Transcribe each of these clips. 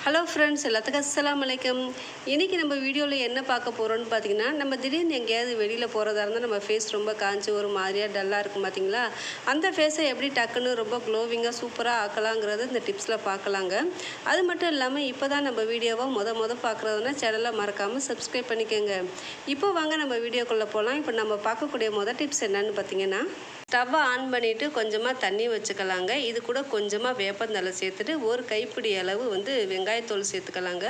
Hello friends, எல்லாத்துக்கும் அஸ்ஸலாமு அலைக்கும். இன்றைக்கி நம்ம வீடியோவில் என்ன பார்க்க போகிறோன்னு பார்த்தீங்கன்னா, நம்ம திடீர்னு எங்கேயாவது வெளியில் போகிறதா இருந்தால் நம்ம ஃபேஸ் ரொம்ப காஞ்சி ஒரு மாதிரியாக டல்லாக இருக்கும் பார்த்தீங்களா? அந்த ஃபேஸை எப்படி டக்குன்னு ரொம்ப க்ளோவிங்காக சூப்பராக ஆக்கலாங்கிறது இந்த டிப்ஸில் பார்க்கலாங்க. அது மட்டும் இல்லாமல் இப்போ தான் நம்ம வீடியோவை மொதல் பார்க்குறதுனா சேனலை மறக்காமல் சப்ஸ்கிரைப் பண்ணிக்கோங்க. இப்போ வாங்க நம்ம வீடியோக்குள்ளே போகலாம். இப்போ நம்ம பார்க்கக்கூடிய டிப்ஸ் என்னன்னு பார்த்தீங்கன்னா, ஸ்டவ்வை ஆன் பண்ணிவிட்டு கொஞ்சமாக தண்ணி வச்சுக்கலாங்க. இது கூட கொஞ்சமாக வேப்பந்தழை சேர்த்துட்டு ஒரு கைப்பிடி அளவு வெங்காயத்தோல் சேர்த்துக்கலாங்க.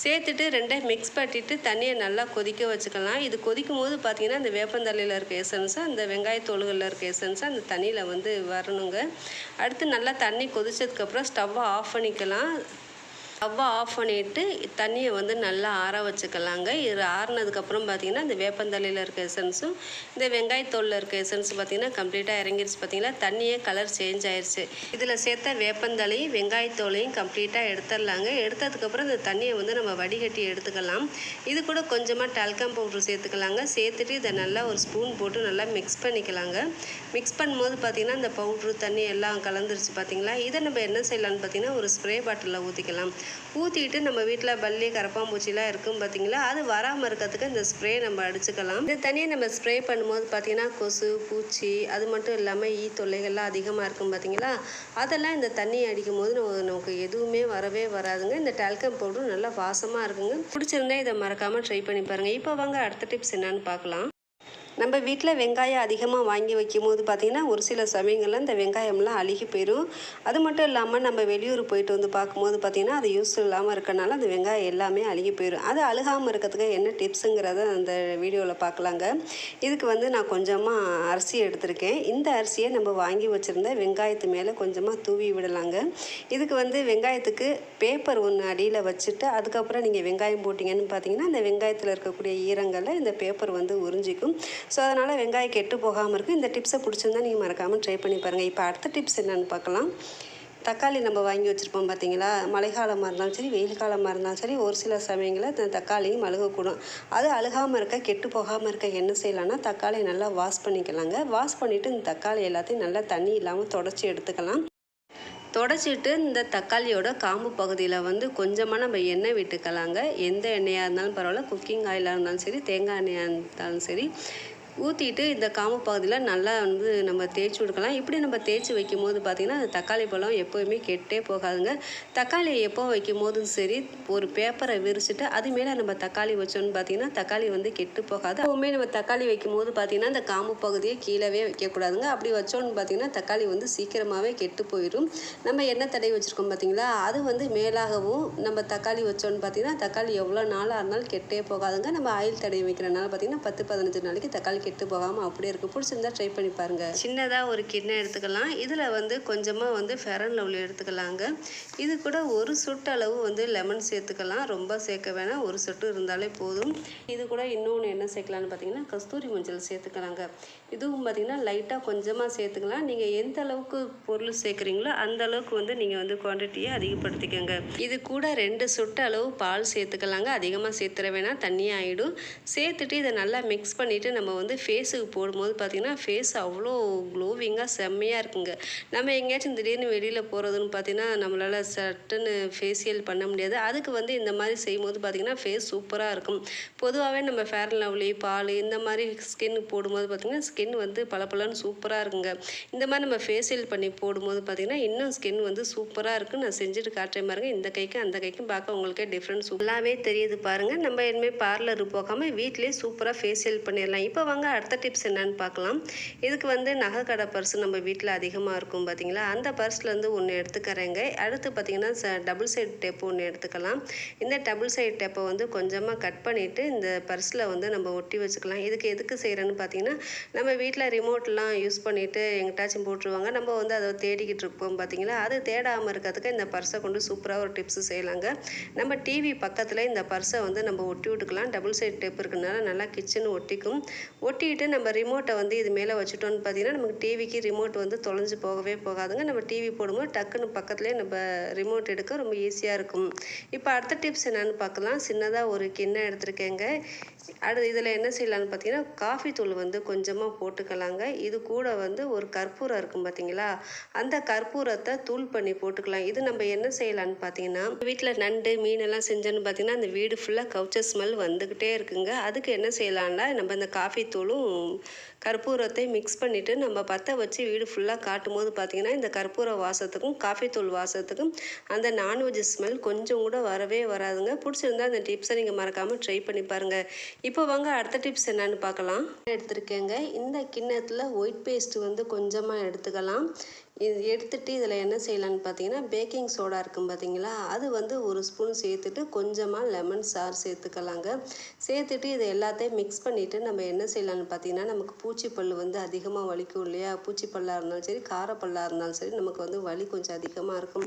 சேர்த்துட்டு ரெண்டையும் மிக்ஸ் பண்ணிட்டு தண்ணியை நல்லா கொதிக்க வச்சுக்கலாம். இது கொதிக்கும் போது பார்த்திங்கன்னா அந்த வேப்பந்தழையில் இருக்க எசன்ஸை அந்த வெங்காயத்தோல்களில் இருக்க எசன்ஸை அந்த தண்ணியில் வரணுங்க. அடுத்து நல்லா தண்ணி கொதிச்சதுக்கப்புறம் ஸ்டவ்வை ஆஃப் பண்ணிக்கலாம். ஸ்டவ்வை ஆஃப் பண்ணிவிட்டு தண்ணியை நல்லா ஆற வச்சுக்கலாங்க. இது ஆறினதுக்கப்புறம் பார்த்திங்கன்னா இந்த வேப்பந்தலையில் இருக்க எசன்ஸும் இந்த வெங்காயத்தோலில் இருக்க எசன்ஸ் பார்த்திங்கன்னா கம்ப்ளீட்டாக இறங்கிடுச்சு. பார்த்திங்களா, தண்ணியே கலர் சேஞ்ச் ஆயிடுச்சு. இதில் சேர்த்த வேப்பந்தலையும் வெங்காயத்தோலையும் கம்ப்ளீட்டாக எடுத்துடலாங்க. எடுத்ததுக்கப்புறம் இந்த தண்ணியை நம்ம வடிகட்டி எடுத்துக்கலாம். இது கூட கொஞ்சமாக டால்கம் பவுட்ரு சேர்த்துக்கலாங்க. சேர்த்துட்டு இதை நல்லா ஒரு ஸ்பூன் போட்டு நல்லா மிக்ஸ் பண்ணிக்கலாங்க. மிக்ஸ் பண்ணும்போது பார்த்திங்கன்னா இந்த பவுட்ரு தண்ணி எல்லாம் கலந்துருச்சு. பார்த்திங்களா, இதை நம்ம என்ன செய்யலான்னு பார்த்திங்கன்னா ஒரு ஸ்ப்ரே பாட்டிலில் ஊற்றிக்கலாம். ஊற்றிட்டு நம்ம வீட்டில் பல்லி கரப்பாம்பூச்சிலாம் இருக்கும் பார்த்திங்களா, அது வராமல் இருக்கிறதுக்கு இந்த ஸ்ப்ரே நம்ம அடிச்சுக்கலாம். இந்த தண்ணியை நம்ம ஸ்ப்ரே பண்ணும்போது பார்த்திங்கன்னா கொசு, பூச்சி, அது மட்டும் இல்லாமல் ஈ தொல்லைகள்லாம் அதிகமாக இருக்கும் பார்த்திங்களா, அதெல்லாம் இந்த தண்ணியை அடிக்கும் போது நமக்கு எதுவுமே வரவே வராதுங்க. இந்த டால்கம் பவுடரும் நல்லா வாசமாக இருக்குங்க. பிடிச்சிருந்தா இதை மறக்காமல் ட்ரை பண்ணி பாருங்கள். இப்போ வாங்க அடுத்த டிப்ஸ் என்னன்னு பார்க்கலாம். நம்ம வீட்டில் வெங்காயம் அதிகமாக வாங்கி வைக்கும் போது பார்த்திங்கன்னா ஒரு சில சமயங்களில் இந்த வெங்காயம்லாம் அழுகி போயிடும். அது மட்டும் இல்லாமல் நம்ம வெளியூர் போயிட்டு பார்க்கும்போது பார்த்திங்கன்னா அது யூஸ் இல்லாமல் இருக்கனால அந்த வெங்காயம் எல்லாமே அழுகி போயிடும். அது அழுகாமல் இருக்கிறதுக்கு என்ன டிப்ஸுங்கிறத அந்த வீடியோவில் பார்க்கலாங்க. இதுக்கு நான் கொஞ்சமாக அரிசி எடுத்திருக்கேன். இந்த அரிசியை நம்ம வாங்கி வச்சுருந்த வெங்காயத்து மேலே கொஞ்சமாக தூவி விடலாங்க. இதுக்கு வெங்காயத்துக்கு பேப்பர் ஒன்று அடியில் வச்சுட்டு அதுக்கப்புறம் நீங்கள் வெங்காயம் போட்டிங்கன்னு பார்த்தீங்கன்னா அந்த வெங்காயத்தில் இருக்கக்கூடிய ஈரங்களில் இந்த பேப்பர் உறிஞ்சிக்கும். ஸோ அதனால் வெங்காயம் கெட்டு போகாமல் இருக்கும். இந்த டிப்ஸை பிடிச்சிருந்தா நீங்கள் மறக்காமல் ட்ரை பண்ணி பாருங்கள். இப்போ அடுத்த டிப்ஸ் என்னென்னு பார்க்கலாம். தக்காளி நம்ம வாங்கி வச்சுருப்போம் பார்த்திங்களா, மழை காலமாக இருந்தாலும் சரி வெயில் காலமாக இருந்தாலும் சரி ஒரு சில சமயங்களில் இந்த தக்காளியும் அழுகக்கூடும். அது அழுகாமல் இருக்க கெட்டு போகாமல் இருக்க என்ன செய்யலாம்னா தக்காளியை நல்லா வாஷ் பண்ணிக்கலாங்க. வாஷ் பண்ணிவிட்டு இந்த தக்காளி எல்லாத்தையும் நல்லா தண்ணி இல்லாமல் தொடச்சி எடுத்துக்கலாம். தொடச்சிட்டு இந்த தக்காளியோட காம்பு பகுதியில் கொஞ்சமாக நம்ம எண்ணெய் விட்டுக்கலாங்க. எந்த எண்ணெயாக இருந்தாலும் பரவாயில்ல, குக்கிங் ஆயிலாக இருந்தாலும் சரி, தேங்காய் எண்ணெயாக இருந்தாலும் சரி, ஊற்றிட்டு இந்த காம்பு பகுதியில் நல்லா நம்ம தேய்ச்சி விடுக்கலாம். இப்படி நம்ம தேய்ச்சி வைக்கும் போது பார்த்திங்கன்னா அந்த தக்காளி பழம் எப்போவுமே கெட்டே போகாதுங்க. தக்காளி எப்போ வைக்கும் போதும் சரி ஒரு பேப்பரை விரிச்சிட்டு அது மேலே நம்ம தக்காளி வச்சோன்னு பார்த்திங்கன்னா தக்காளி கெட்டு போகாது. எப்போவுமே நம்ம தக்காளி வைக்கும் போது பார்த்திங்கன்னா இந்த காம்பு பகுதியை கீழவே வைக்கக்கூடாதுங்க. அப்படி வச்சோன்னு பார்த்திங்கன்னா தக்காளி சீக்கிரமாகவே கெட்டு போயிடும். நம்ம எண்ணெய் தடவி வச்சுருக்கோம் பார்த்திங்களா, அது மேலாகவும் நம்ம தக்காளி வச்சோன்னு பார்த்திங்கன்னா தக்காளி எவ்வளோ நாளாக இருந்தாலும் கெட்டே போகாதுங்க. நம்ம ஆயில் தடவி வைக்கிறனால பார்த்திங்கன்னா 10-15 நாளைக்கு தக்காளி கெட்டு போகாமல் அப்படியே இருக்குது. பிடிச்சிருந்தா ட்ரை பண்ணி பாருங்கள். சின்னதாக ஒரு கிண்ணம் எடுத்துக்கலாம். இதில் கொஞ்சமாக ஃபேரன் லவ்லி எடுத்துக்கலாங்க. இது கூட ஒரு சொட்டு அளவு லெமன் சேர்த்துக்கலாம். ரொம்ப சேர்க்க வேணாம், ஒரு சொட்டு இருந்தாலே போதும். இது கூட இன்னொன்று என்ன சேர்க்கலான்னு பார்த்தீங்கன்னா கஸ்தூரி மஞ்சள் சேர்த்துக்கலாங்க. இதுவும் பார்த்திங்கன்னா லைட்டாக கொஞ்சமாக சேர்த்துக்கலாம். நீங்கள் எந்த அளவுக்கு பொருள் சேர்க்குறீங்களோ அந்த அளவுக்கு நீங்கள் குவான்டிட்டியை அதிகப்படுத்திக்கோங்க. இது கூட 2 சொட்டு அளவு பால் சேர்த்துக்கலாங்க. அதிகமாக சேர்த்துற வேணாம், தண்ணியாக ஆகிடும். சேர்த்துட்டு இதை நல்லா மிக்ஸ் பண்ணிவிட்டு நம்ம ஃபேஸுக்கு போடும்போது பார்த்திங்கன்னா ஃபேஸ் அவ்வளோ க்ளோவிங்காக செம்மையாக இருக்குங்க. நம்ம எங்கேயாச்சும் திடீர்னு வெளியில் போகிறதுன்னு பார்த்திங்கன்னா நம்மளால் சட்டுன்னு ஃபேஷியல் பண்ண முடியாது. அதுக்கு இந்த மாதிரி செய்யும்போது பார்த்திங்கன்னா ஃபேஸ் சூப்பராக இருக்கும். பொதுவாகவே நம்ம ஃபேர் அண்ட் லவ்லி, பால் இந்த மாதிரி ஸ்கின் போடும்போது பார்த்திங்கன்னா ஸ்கின் பளபளன்னு சூப்பராக இருக்குங்க. இந்த மாதிரி நம்ம ஃபேஷியல் பண்ணி போடும்போது பார்த்திங்கன்னா இன்னும் ஸ்கின் சூப்பராக இருக்குது. நான் செஞ்சுட்டு காட்டுறேன் பாருங்கள். இந்த கைக்கும் அந்த கைக்கும் பார்க்க உங்களுக்கே டிஃப்ரென்ஸ் நல்லாவே தெரியுது பாருங்கள். நம்ம இனிமேல் பார்லர் போகாமல் வீட்டிலே சூப்பராக ஃபேஷியல் பண்ணிடலாம். இப்போ வாங்க அடுத்த டிப்ஸ் என்னன்னு பார்க்கலாம். இதுக்கு நகை கடை பர்ஸ் நம்ம வீட்டில் அதிகமாக இருக்கும் பார்த்திங்களா, அந்த பர்ஸ்லேருந்து ஒன்று எடுத்துக்கிறேங்க. அடுத்து பார்த்திங்கன்னா டபுள் சைடு டேப் ஒன்று எடுத்துக்கலாம். இந்த டபுள் சைடு டேப்பை கொஞ்சமாக கட் பண்ணிவிட்டு இந்த பர்ஸில் நம்ம ஒட்டி வச்சுக்கலாம். இதுக்கு எதுக்கு செய்கிறேன்னு பார்த்திங்கன்னா நம்ம வீட்டில் ரிமோட்லாம் யூஸ் பண்ணிவிட்டு எங்கிட்டாச்சும் போட்டுருவாங்க. நம்ம அதை தேடிக்கிட்டு இருப்போம் பார்த்திங்களா, அது தேடாமல் இருக்கிறதுக்கு இந்த பர்ஸை கொண்டு சூப்பராக ஒரு டிப்ஸ் செய்யலாங்க. நம்ம டிவி பக்கத்தில் இந்த பர்ஸை நம்ம ஒட்டி விட்டுக்கலாம். டபுள் சைடு டேப் இருக்கிறதுனால நல்லா கிச்சன் ஒட்டிக்கும். ஒட்டிட்டு நம்ம ரிமோட்டை வந்து இது மேலே வச்சுட்டோன்னு பார்த்தீங்கன்னா நமக்கு டிவிக்கு ரிமோட் வந்து தொலைஞ்சு போகவே போகாதுங்க. நம்ம டிவி போடும்போது டக்குன்னு பக்கத்துலேயே நம்ம ரிமோட் எடுக்க ரொம்ப ஈஸியாக இருக்கும். இப்போ அடுத்த டிப்ஸ் என்னென்னு பார்க்கலாம். சின்னதாக ஒரு கிண்ணம் எடுத்துருக்கேங்க. இதில் என்ன செய்யலான்னு பார்த்தீங்கன்னா காஃபி தூள் வந்து கொஞ்சமாக போட்டுக்கலாங்க. இது கூட வந்து ஒரு கற்பூரம் இருக்கும் பார்த்தீங்களா, அந்த கற்பூரத்தை தூள் பண்ணி போட்டுக்கலாம். இது நம்ம என்ன செய்யலான்னு பார்த்தீங்கன்னா வீட்டில் நண்டு மீனெல்லாம் செஞ்சோன்னு பார்த்தீங்கன்னா அந்த வீடு ஃபுல்லாக கவுச்ச ஸ்மெல் வந்துக்கிட்டே இருக்குங்க. அதுக்கு என்ன செய்யலான்னா நம்ம இந்த காஃபி தூளும் கற்பூரத்தை மிக்ஸ் பண்ணிவிட்டு நம்ம பற்ற வச்சு வீடு ஃபுல்லாக காட்டும் போது பார்த்திங்கன்னா இந்த கற்பூர வாசத்துக்கும் காஃபி தூள் வாசத்துக்கும் அந்த நான்வெஜ் ஸ்மெல் கொஞ்சம் கூட வரவே வராதுங்க. பிடிச்சிருந்தா இந்த டிப்ஸை நீங்கள் மறக்காமல் ட்ரை பண்ணி பாருங்கள். இப்போ வாங்க அடுத்த டிப்ஸ் என்னன்னு பார்க்கலாம். எடுத்துருக்கேங்க. இந்த கிண்ணத்தில் ஒயிட் பேஸ்ட் வந்து கொஞ்சமாக எடுத்துக்கலாம். இது எடுத்துகிட்டு இதில் என்ன செய்யலான்னு பார்த்தீங்கன்னா பேக்கிங் சோடா இருக்கும் பார்த்தீங்களா, அது வந்து ஒரு ஸ்பூன் சேர்த்துட்டு கொஞ்சமாக லெமன் சாறு சேர்த்துக்கலாங்க. சேர்த்துட்டு இதை எல்லாத்தையும் மிக்ஸ் பண்ணிவிட்டு நம்ம என்ன செய்யலான்னு பார்த்தீங்கன்னா நமக்கு பூச்சிப்பல் வந்து அதிகமாக வலிக்கும் இல்லையா, பூச்சிப்பல்லாக இருந்தாலும் சரி காரப்பல்லாக இருந்தாலும் சரி நமக்கு வந்து வலி கொஞ்சம் அதிகமாக இருக்கும்.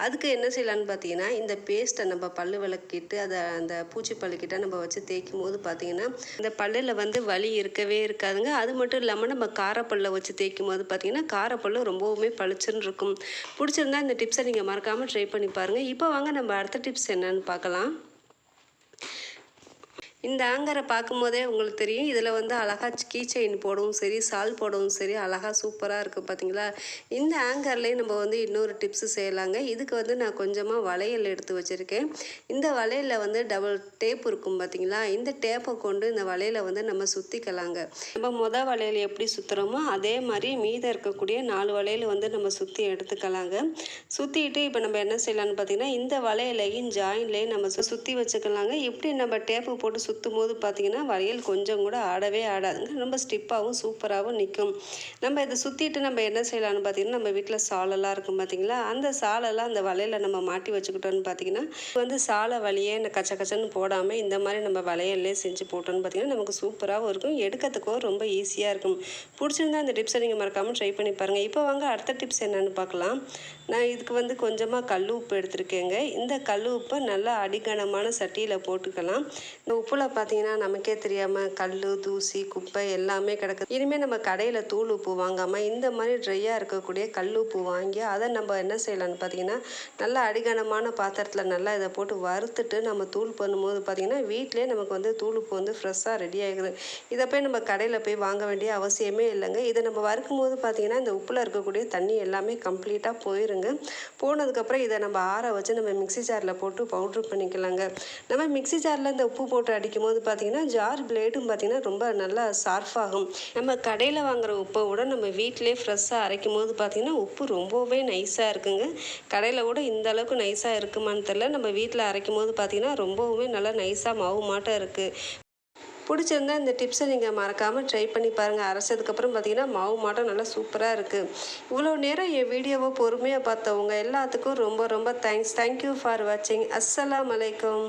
அதுக்கு என்ன செய்யலான்னு பார்த்தீங்கன்னா இந்த பேஸ்ட்டை நம்ம பல்லு விளக்கிட்டு அதை அந்த பூச்சிப்பல்லுக்கிட்ட நம்ம வச்சு தேய்க்கும் போது பார்த்தீங்கன்னா இந்த பல்லில் வந்து வலி இருக்கவே இருக்காதுங்க. அது மட்டும் இல்லாமல் நம்ம காரப்பல்லை வச்சு தேய்க்கும் போது பார்த்தீங்கன்னா காரப்பல்லு ரொம்பவுமே பளிச்சுன்னு இருக்கும். பிடிச்சிருந்தா இந்த டிப்ஸை நீங்கள் மறக்காமல் ட்ரை பண்ணி பாருங்கள். இப்போ வாங்க நம்ம அடுத்த டிப்ஸ் என்னன்னு பார்க்கலாம். இந்த ஆங்கரை பார்க்கும்போதே உங்களுக்கு தெரியும், இதில் வந்து அழகாக கீ செயின் போடவும் சரி சால் போடவும் சரி அழகாக சூப்பராக இருக்குது பார்த்தீங்களா. இந்த ஆங்கர்லேயே நம்ம வந்து இன்னொரு டிப்ஸு செய்யலாங்க. இதுக்கு வந்து நான் கொஞ்சமாக வளையல் எடுத்து வச்சுருக்கேன். இந்த வளையலில் வந்து டபுள் டேப் இருக்கும் பார்த்தீங்களா, இந்த டேப்பை கொண்டு இந்த வளையலை வந்து நம்ம சுற்றிக்கலாங்க. நம்ம வளையல் எப்படி சுற்றுறோமோ அதே மாதிரி மீதம் இருக்கக்கூடிய 4 வளையல் வந்து நம்ம சுற்றி எடுத்துக்கலாங்க. சுற்றிட்டு இப்போ நம்ம என்ன செய்யலான்னு பார்த்தீங்கன்னா இந்த வளையலையும் ஜாயின்லேயும் நம்ம சுற்றி வச்சுக்கலாங்க. இப்படி நம்ம டேப்பு போட்டு சுற்றும் போது பார்த்தீங்கன்னா வளையல் கொஞ்சம் கூட ஆடவே ஆடாதுங்க. ரொம்ப ஸ்டிப்பாகவும் சூப்பராகவும் நிற்கும். நம்ம இதை சுற்றிட்டு நம்ம என்ன செய்யலான்னு பார்த்தீங்கன்னா நம்ம வீட்டில் சாலெல்லாம் இருக்கும் பார்த்தீங்களா, அந்த சாலெல்லாம் அந்த வளையலை நம்ம மாட்டி வச்சுக்கிட்டோன்னு பார்த்தீங்கன்னா வந்து சாலை வழியே கச்ச கச்சன்னு போடாமல் இந்த மாதிரி நம்ம வளையல்லே செஞ்சு போட்டோன்னு பார்த்தீங்கன்னா நமக்கு சூப்பராகவும் இருக்கும், எடுக்கிறதுக்கோ ரொம்ப ஈஸியாக இருக்கும். பிடிச்சிருந்தா இந்த டிப்ஸை நீங்கள் மறக்காமல் ட்ரை பண்ணி பாருங்கள். இப்போ வாங்க அடுத்த டிப்ஸ் என்னென்னு பார்க்கலாம். நான் இதுக்கு வந்து கொஞ்சமாக கல் உப்பு எடுத்துருக்கேங்க. இந்த கல் உப்பை நல்லா அடிக்கனமான சட்டியில் போட்டுக்கலாம். இந்த உப்பில் பார்த்தீங்கன்னா நமக்கே தெரியாமல் கல் தூசி குப்பை எல்லாமே கிடக்குது. இனிமேல் நம்ம கடையில் தூள் உப்பு வாங்காமல் இந்த மாதிரி ட்ரையாக இருக்கக்கூடிய கல் உப்பு வாங்கி அதை நம்ம என்ன செய்யலான்னு பார்த்தீங்கன்னா நல்லா அடிகனமான பாத்திரத்தில் நல்லா இதை போட்டு வறுத்துட்டு நம்ம தூள் பண்ணும்போது பார்த்திங்கன்னா வீட்டிலே நமக்கு வந்து தூள் உப்பு வந்து ஃப்ரெஷ்ஷாக ரெடி ஆகிடுது. இதை போய் நம்ம கடையில் போய் வாங்க வேண்டிய அவசியமே இல்லைங்க. இதை நம்ம வறுக்கும் போது பார்த்திங்கன்னா இந்த உப்பில் இருக்கக்கூடிய தண்ணி எல்லாமே கம்ப்ளீட்டாக போயிருங்க. போனதுக்கப்புறம் இதை நம்ம ஆற வச்சு நம்ம மிக்ஸி ஜாரில் போட்டு பவுட்ரு பண்ணிக்கலாங்க. நம்ம மிக்ஸி ஜாரில் இந்த உப்பு போட்டு அடிக்கும் போது பார்த்தீங்கன்னா ஜார் பிளேடும் பார்த்தீங்கன்னா ரொம்ப நல்லா ஷார்ப்பாகும். நம்ம கடையில் வாங்குகிற உப்பை விட நம்ம வீட்டிலே ஃப்ரெஷ்ஷாக அரைக்கும் போது பார்த்தீங்கன்னா உப்பு ரொம்பவே நைஸாக இருக்குங்க. கடையில் கூட இந்த அளவுக்கு நைஸாக இருக்குமான்னு தெரியல. நம்ம வீட்டில் அரைக்கும் போது பார்த்தீங்கன்னா ரொம்பவுமே நல்லா நைஸாக மாவு மாட்டம் இருக்குது. பிடிச்சிருந்தா இந்த டிப்ஸை நீங்கள் மறக்காமல் ட்ரை பண்ணி பாருங்கள். அரைச்சதுக்கப்புறம் பார்த்தீங்கன்னா மாவு மாட்டம் நல்லா சூப்பராக இருக்குது. இவ்வளோ நேரம் என் வீடியோவை பொறுமையாக பார்த்தவங்க எல்லாத்துக்கும் ரொம்ப ரொம்ப தேங்க்ஸ். தேங்க்யூ ஃபார் வாட்சிங். அஸ்ஸலாமு அலைக்கும்.